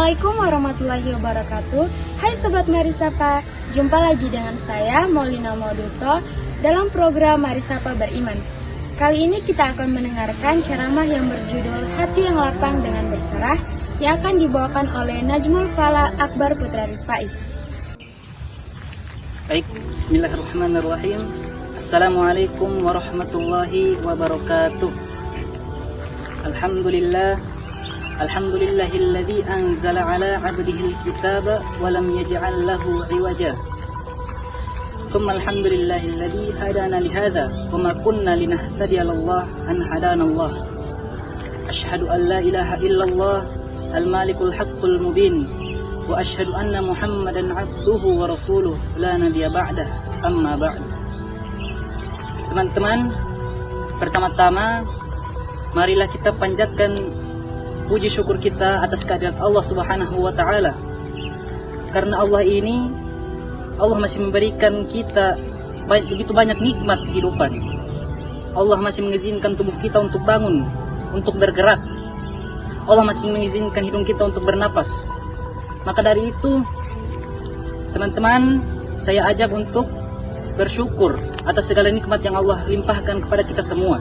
Assalamualaikum warahmatullahi wabarakatuh. Hai Sobat Mari Sapa, jumpa lagi dengan saya Maulina Mauduto dalam program Mari Sapa Beriman. Kali ini kita akan mendengarkan ceramah yang berjudul Hati yang Lapang dengan Berserah yang akan dibawakan oleh Najmul Fala Akbar Putra Rifai. Baik, bismillahirrahmanirrahim. Assalamualaikum warahmatullahi wabarakatuh. Alhamdulillahilladzi anzala ala 'abdihil kitaba wa lam yaj'al lahu 'iwaja. Tsumma alhamdulillahilladzi hadana li hadza wa ma kunna linahtadiya laula an hadana Allah. Asyhadu an la ilaha illallah al-malikul haqqul mubin wa asyhadu anna Muhammadan 'abduhu wa rasuluh la nabiyya ba'dah. Amma ba'd. Teman-teman, pertama-tama marilah kita panjatkan puji syukur kita atas kehadirat Allah Subhanahu wa taala. Karena Allah masih memberikan kita begitu banyak nikmat kehidupan. Allah masih mengizinkan tubuh kita untuk bangun, untuk bergerak. Allah masih mengizinkan hidung kita untuk bernapas. Maka dari itu, teman-teman, saya ajak untuk bersyukur atas segala nikmat yang Allah limpahkan kepada kita semua.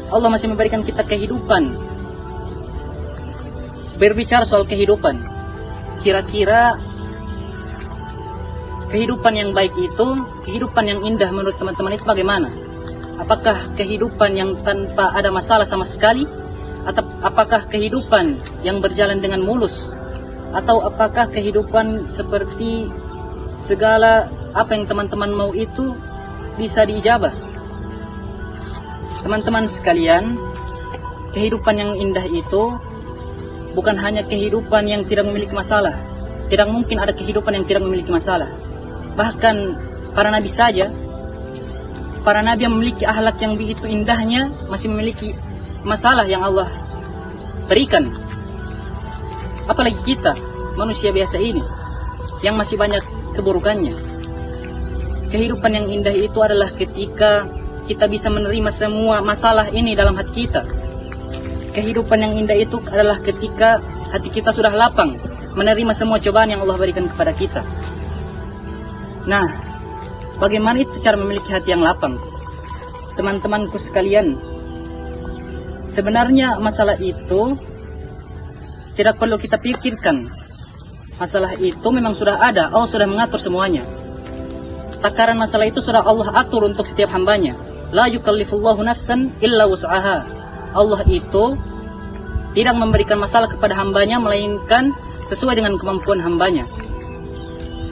Allah masih memberikan kita kehidupan. Berbicara soal kehidupan, kira-kira kehidupan yang baik itu, kehidupan yang indah menurut teman-teman itu bagaimana? Apakah kehidupan yang tanpa ada masalah sama sekali? Atau apakah kehidupan yang berjalan dengan mulus? Atau apakah kehidupan seperti segala apa yang teman-teman mau itu bisa diijabah? Teman-teman sekalian, kehidupan yang indah itu bukan hanya kehidupan yang tidak memiliki masalah. Tidak mungkin ada kehidupan yang tidak memiliki masalah. Bahkan para nabi saja, para nabi yang memiliki akhlak yang begitu indahnya masih memiliki masalah yang Allah berikan. Apalagi kita, manusia biasa ini, yang masih banyak keburukannya. Kehidupan yang indah itu adalah ketika kita bisa menerima semua masalah ini dalam hati kita. Kehidupan yang indah itu adalah ketika hati kita sudah lapang menerima semua cobaan yang Allah berikan kepada kita. Nah, bagaimana itu cara memiliki hati yang lapang? Teman-temanku sekalian, sebenarnya masalah itu tidak perlu kita pikirkan. Masalah itu memang sudah ada, Allah sudah mengatur semuanya. Takaran masalah itu sudah Allah atur untuk setiap hambanya. La yukallifullahu nafsan illa wus'aha. Allah itu tidak memberikan masalah kepada hambanya, melainkan sesuai dengan kemampuan hambanya.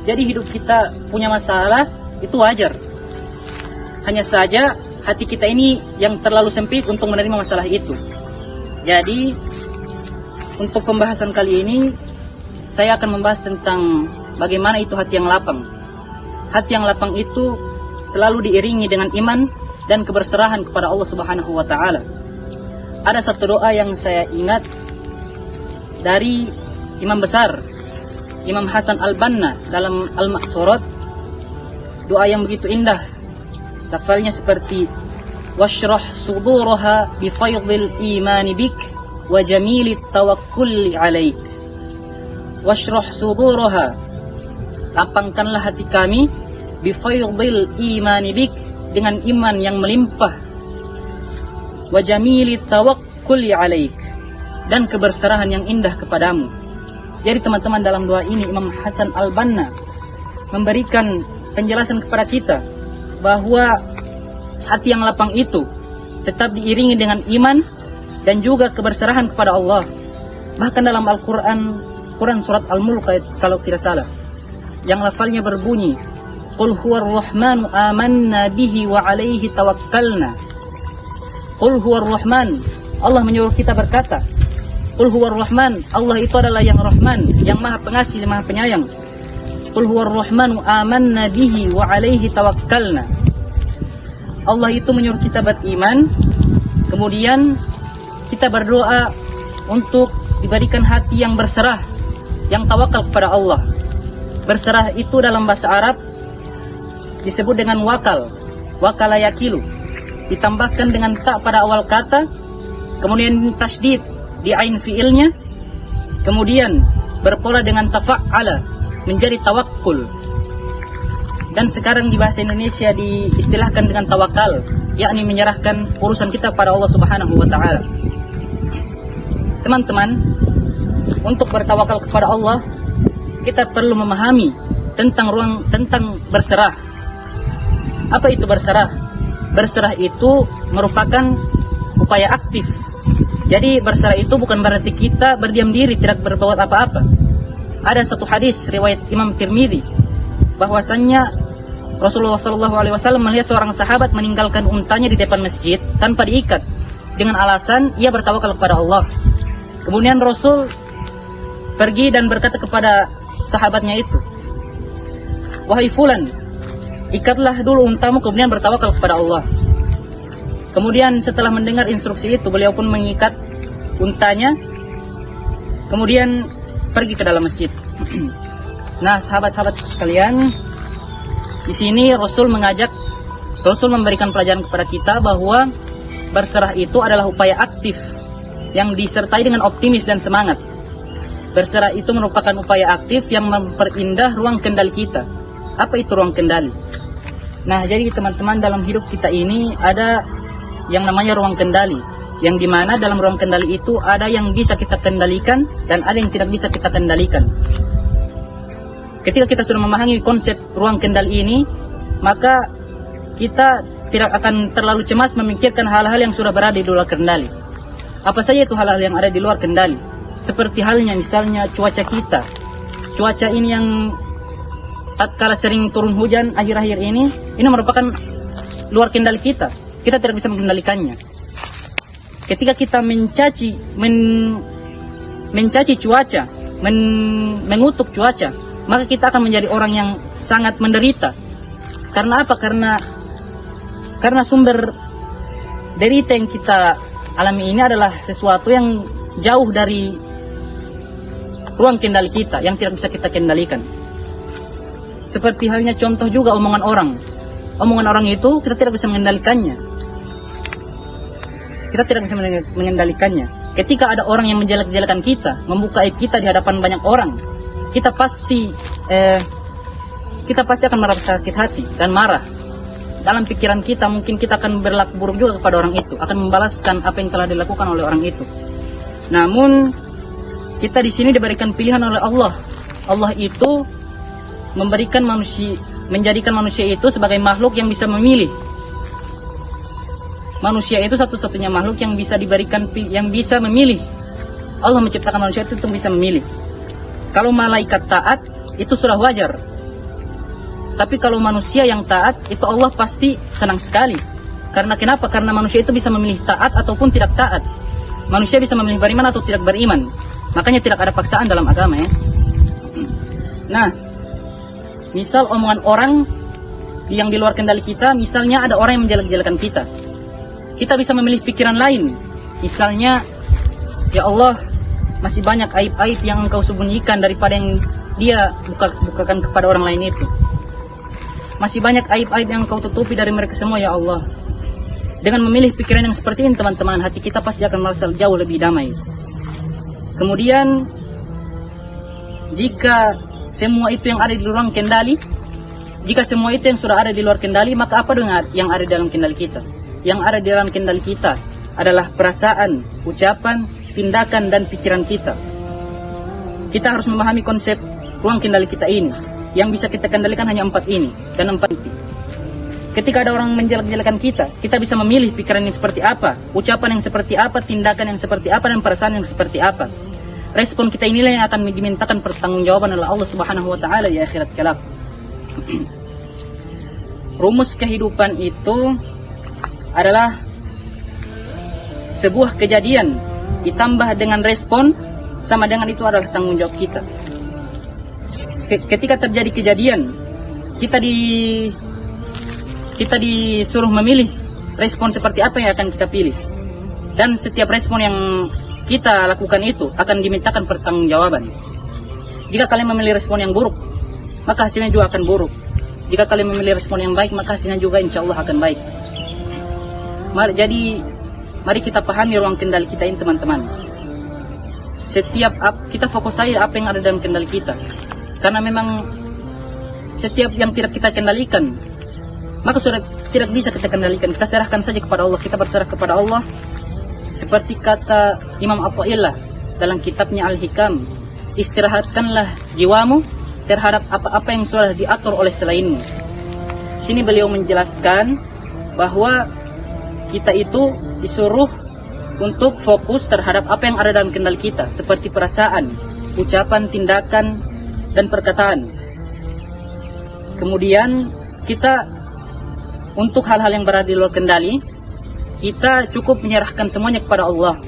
Jadi hidup kita punya masalah, itu wajar. Hanya saja hati kita ini yang terlalu sempit untuk menerima masalah itu. Jadi untuk pembahasan kali ini, saya akan membahas tentang bagaimana itu hati yang lapang. Hati yang lapang itu selalu diiringi dengan iman dan keberserahan kepada Allah Subhanahu wa taala. Ada satu doa yang saya ingat dari Imam besar Imam Hasan Al-Banna dalam Al-Maqsurat. Doa yang begitu indah. Lafalnya seperti washrah suduraha bi faydil imani bik wa jamilit tawakkuli alaik. Washrah suduraha, lapangkanlah hati kami bi faydil imani bik, dengan iman yang melimpah, wa jamili tawakkuli alaik, dan keberserahan yang indah kepadamu. Jadi teman-teman, dalam doa ini Imam Hasan Al-Banna memberikan penjelasan kepada kita bahwa hati yang lapang itu tetap diiringi dengan iman dan juga keberserahan kepada Allah. Bahkan dalam Quran surat Al-Mulk kalau tidak salah, yang lafalnya berbunyi Qul huwar rahmanu amanna bihi wa alaihi tawakkalna. Qul huwar rahman, Allah menyuruh kita berkata, Qul huwar rahman, Allah itu adalah yang Rahman, yang Maha Pengasih, Maha Penyayang. Qul huwar rahmanu amanna bihi wa alaihi tawakkalna. Allah itu menyuruh kita beriman, kemudian kita berdoa untuk diberikan hati yang berserah, yang tawakal kepada Allah. Berserah itu dalam bahasa Arab disebut dengan wakal, wakala yakilu, ditambahkan dengan tak pada awal kata, kemudian tasdid di ain fiilnya, Kemudian berpola dengan tafa'ala, menjadi tawakkul. Dan sekarang di bahasa Indonesia diistilahkan dengan tawakal, yakni menyerahkan urusan kita pada Allah Subhanahu wa taala. Teman-teman, untuk bertawakal kepada Allah, kita perlu memahami tentang berserah. Apa itu berserah? Berserah itu merupakan upaya aktif. Jadi berserah itu bukan berarti kita berdiam diri tidak berbuat apa-apa. Ada satu hadis riwayat Imam Tirmidzi bahwasannya Rasulullah SAW melihat seorang sahabat meninggalkan untanya di depan masjid tanpa diikat dengan alasan ia bertawakal kepada Allah. Kemudian Rasul pergi dan berkata kepada sahabatnya itu, "Wahai fulan, ikatlah dulu untamu kemudian bertawakal kepada Allah." Kemudian setelah mendengar instruksi itu, beliau pun mengikat untanya, kemudian pergi ke dalam masjid. Nah, sahabat-sahabat sekalian, di sini Rasul memberikan pelajaran kepada kita bahwa berserah itu adalah upaya aktif yang disertai dengan optimis dan semangat. Berserah itu merupakan upaya aktif yang memperindah ruang kendali kita. Apa itu ruang kendali? Nah, jadi teman-teman, dalam hidup kita ini ada yang namanya ruang kendali, yang dimana dalam ruang kendali itu ada yang bisa kita kendalikan dan ada yang tidak bisa kita kendalikan. Ketika kita sudah memahami konsep ruang kendali ini, maka kita tidak akan terlalu cemas memikirkan hal-hal yang sudah berada di luar kendali. Apa saja itu hal-hal yang ada di luar kendali? Seperti halnya misalnya cuaca kita. Cuaca ini yang tatkala sering turun hujan akhir-akhir ini merupakan luar kendali kita. Kita tidak bisa mengendalikannya. Ketika kita mencaci cuaca, mengutuk cuaca, maka kita akan menjadi orang yang sangat menderita. Karena apa? Karena sumber derita yang kita alami ini adalah sesuatu yang jauh dari ruang kendali kita, yang tidak bisa kita kendalikan. Seperti halnya contoh juga omongan orang. Omongan orang itu kita tidak bisa mengendalikannya. Kita tidak bisa mengendalikannya. Ketika ada orang yang menjelek-jelekan kita, membuka aib kita di hadapan banyak orang, kita pasti akan merasa sakit hati dan marah. Dalam pikiran kita mungkin kita akan berlaku buruk juga kepada orang itu, akan membalaskan apa yang telah dilakukan oleh orang itu. Namun kita di sini diberikan pilihan oleh Allah. Allah itu menjadikan manusia itu sebagai makhluk yang bisa memilih. Manusia itu satu-satunya makhluk yang bisa memilih. Allah menciptakan manusia itu untuk bisa memilih. Kalau malaikat taat, itu sudah wajar. Tapi kalau manusia yang taat, itu Allah pasti senang sekali. Karena kenapa? Karena manusia itu bisa memilih taat ataupun tidak taat. Manusia bisa memilih beriman atau tidak beriman. Makanya tidak ada paksaan dalam agama, ya. Nah, misal omongan orang yang di luar kendali kita, misalnya ada orang yang menjelek-jelekan kita. Kita bisa memilih pikiran lain. Misalnya, ya Allah, masih banyak aib-aib yang engkau sembunyikan daripada yang dia bukakan kepada orang lain itu. Masih banyak aib-aib yang engkau tutupi dari mereka semua, ya Allah. Dengan memilih pikiran yang seperti ini, teman-teman, hati kita pasti akan merasa jauh lebih damai. Kemudian, jika semua itu yang ada di ruang kendali, jika semua itu yang sudah ada di luar kendali, maka apa dengan yang ada di dalam kendali kita? Yang ada di dalam kendali kita adalah perasaan, ucapan, tindakan, dan pikiran kita. Kita harus memahami konsep ruang kendali kita ini. Yang bisa kita kendalikan hanya 4 ini dan 4 itu. Ketika ada orang menjelek-jelekan kita bisa memilih pikiran yang seperti apa, ucapan yang seperti apa, tindakan yang seperti apa, dan perasaan yang seperti apa. Respon kita inilah yang akan dimintakan pertanggungjawaban oleh Allah Subhanahu wa taala di akhirat kelak. Rumus kehidupan itu adalah sebuah kejadian ditambah dengan respon, sama dengan itu adalah tanggung jawab kita. Ketika terjadi kejadian, kita disuruh memilih respon seperti apa yang akan kita pilih. Dan setiap respon yang kita lakukan itu akan dimintakan pertanggungjawaban. Jika kalian memilih respon yang buruk, maka hasilnya juga akan buruk. Jika kalian memilih respon yang baik, maka hasilnya juga insya Allah akan baik. Mari kita pahami ruang kendali kita ini, teman-teman. kita fokus saja apa yang ada dalam kendali kita. Karena memang setiap yang tidak kita kendalikan, maka sudah tidak bisa kita kendalikan. Kita serahkan saja kepada Allah, kita berserah kepada Allah. Seperti kata Imam Athaillah dalam kitabnya Al-Hikam, istirahatkanlah jiwamu terhadap apa-apa yang sudah diatur oleh selainmu. Di sini beliau menjelaskan bahwa kita itu disuruh untuk fokus terhadap apa yang ada dalam kendali kita, seperti perasaan, ucapan, tindakan, dan perkataan. Kemudian kita untuk hal-hal yang berada di luar kendali, kita cukup menyerahkan semuanya kepada Allah.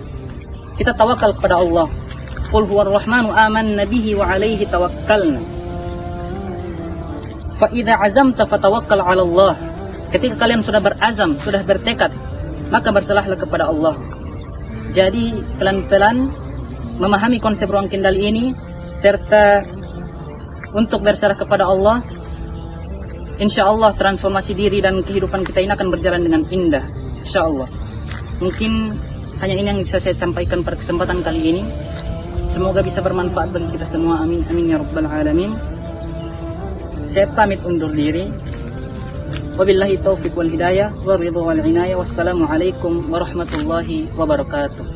Kita tawakal kepada Allah. Qul huwar rahmanu amanna bihi wa alaihi tawakkalna. Fa idza azamta fatawakkal 'ala Allah. Ketika kalian sudah berazam, sudah bertekad, maka berserahlah kepada Allah. Jadi pelan-pelan memahami konsep ruang kendali ini serta untuk berserah kepada Allah, insya Allah transformasi diri dan kehidupan kita ini akan berjalan dengan indah, insya Allah. Mungkin hanya ini yang bisa saya sampaikan pada kesempatan kali ini. Semoga bisa bermanfaat bagi kita semua, amin amin ya rabbal alamin. Saya pamit undur diri. Wabillahi taufiq wal hidayah wa ridha wal inayah. Wassalamualaikum warahmatullahi wabarakatuh.